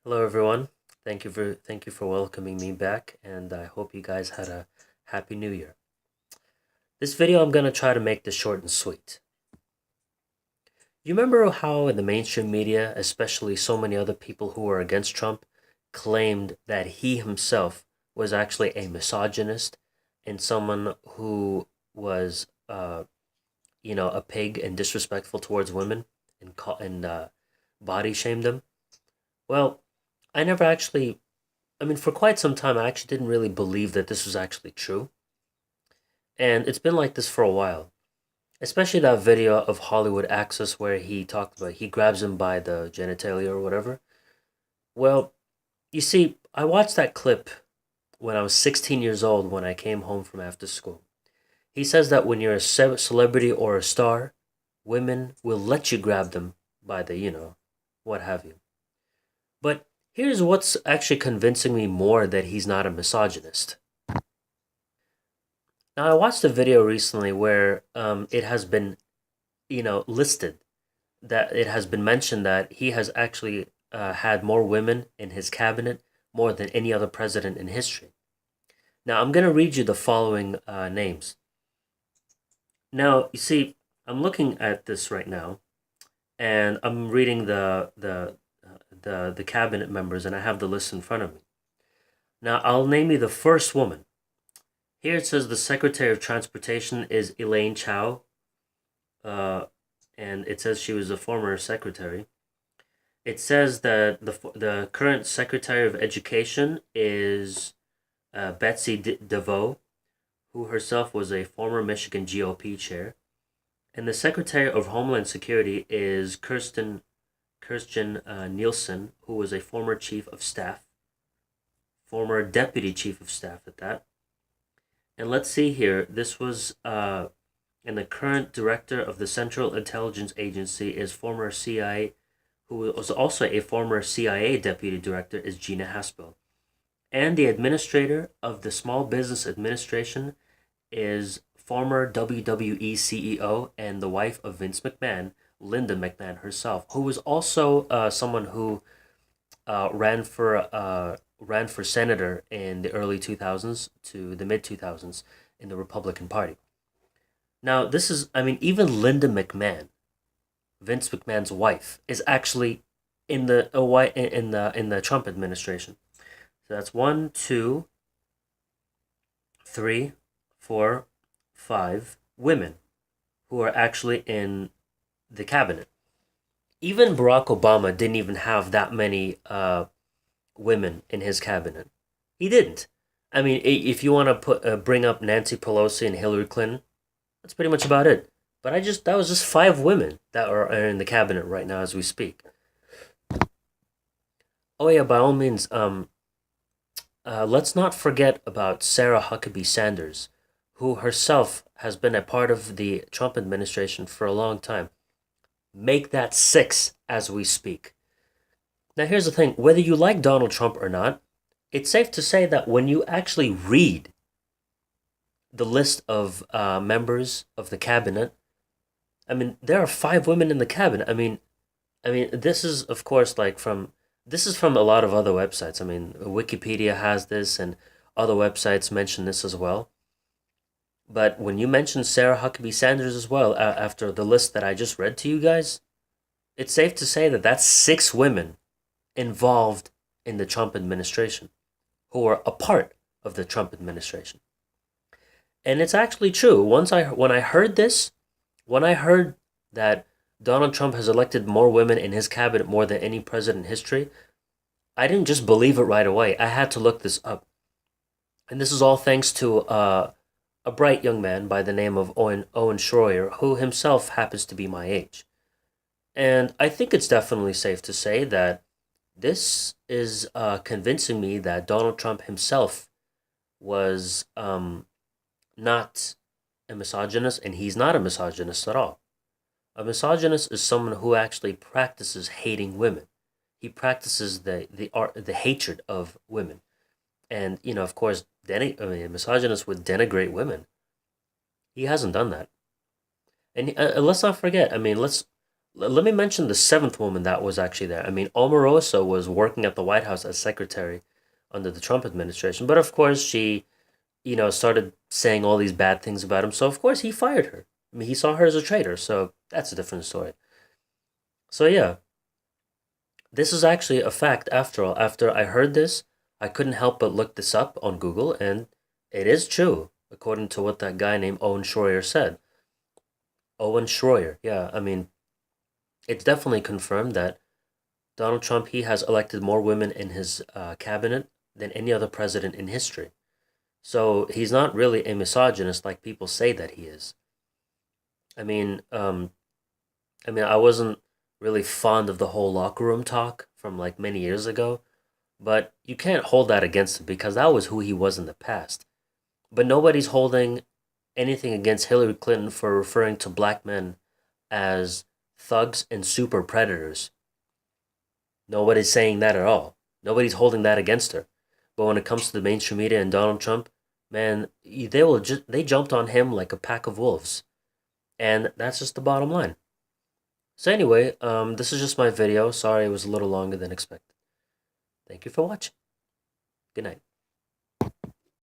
Hello everyone. Thank you for welcoming me back, and I hope you guys had a happy new year. This video I'm going to try to make this short and sweet. You remember how in the mainstream media, especially so many other people who were against Trump, claimed that he himself was actually a misogynist and someone who was a pig and disrespectful towards women and body shamed them? Well, I never actually for quite some time, I actually didn't really believe that this was actually true. And it's been like this for a while. Especially that video of Hollywood Access where he talked about he grabs him by the genitalia or whatever. Well, you see, I watched that clip when I was 16 years old when I came home from after school. He says that when you're a celebrity or a star, women will let you grab them by the what have you. But here's what's actually convincing me more that he's not a misogynist. Now, I watched a video recently where it has been, listed that it has been mentioned that he has actually had more women in his cabinet more than any other president in history. Now, I'm going to read you the following names. Now, you see, I'm looking at this right now, and I'm reading the cabinet members, and I have the list in front of me. Now, I'll name you the first woman. Here it says the Secretary of Transportation is Elaine Chao, uh, and it says she was a former secretary. It says that the current Secretary of Education is Betsy DeVoe, who herself was a former Michigan GOP chair, and the Secretary of Homeland Security is Kirsten Nielsen, who was a former chief of staff, former deputy chief of staff at that. And let's see here. This was and the current director of the Central Intelligence Agency is former CIA, who was also a former CIA deputy director, is Gina Haspel. And the administrator of the Small Business Administration is former WWE CEO and the wife of Vince McMahon, Linda McMahon herself, who was also someone who ran for senator in the early 2000s to the mid 2000s in the Republican Party. Now, this is, even Linda McMahon, Vince McMahon's wife, is actually in the Trump administration. So that's one, two, three, four, five women who are actually in the cabinet. Even Barack Obama didn't even have that many women in his cabinet. He didn't. If you want to bring up Nancy Pelosi and Hillary Clinton, that's pretty much about it. But that was just five women that are in the cabinet right now as we speak. Oh yeah, by all means, let's not forget about Sarah Huckabee Sanders, who herself has been a part of the Trump administration for a long time. Make that six as we speak. Now, here's the thing, whether you like Donald Trump or not, it's safe to say that when you actually read the list of members of the cabinet, there are five women in the cabinet. This is, of course, this is from a lot of other websites. Wikipedia has this, and other websites mention this as well. But when you mention Sarah Huckabee Sanders as well, after the list that I just read to you guys, it's safe to say that that's six women involved in the Trump administration who are a part of the Trump administration. And it's actually true. When I heard this, when I heard that Donald Trump has elected more women in his cabinet more than any president in history, I didn't just believe it right away. I had to look this up. And this is all thanks to a bright young man by the name of Owen Schroyer, who himself happens to be my age. And I think it's definitely safe to say that this is convincing me that Donald Trump himself was not a misogynist, and he's not a misogynist at all. A misogynist is someone who actually practices hating women. He practices the hatred of women, and of course, a misogynist would denigrate women. He hasn't done that, and let's not forget. Let me mention the seventh woman that was actually there. I mean, Omarosa was working at the White House as secretary under the Trump administration, but of course she, started saying all these bad things about him. So of course he fired her. I mean, he saw her as a traitor. So that's a different story. So yeah, this is actually a fact after all. After I heard this, I couldn't help but look this up on Google, and it is true, according to what that guy named Owen Schroyer said. Owen Schroyer, yeah, I mean, it's definitely confirmed that Donald Trump, he has elected more women in his cabinet than any other president in history. So he's not really a misogynist like people say that he is. I mean, I wasn't really fond of the whole locker room talk from like many years ago, but you can't hold that against him because that was who he was in the past. But nobody's holding anything against Hillary Clinton for referring to black men as thugs and super predators. Nobody's saying that at all. Nobody's holding that against her. But when it comes to the mainstream media and Donald Trump, man, they jumped on him like a pack of wolves, and that's just the bottom line. So anyway, this is just my video. Sorry it was a little longer than expected. Thank you for watching. Good night.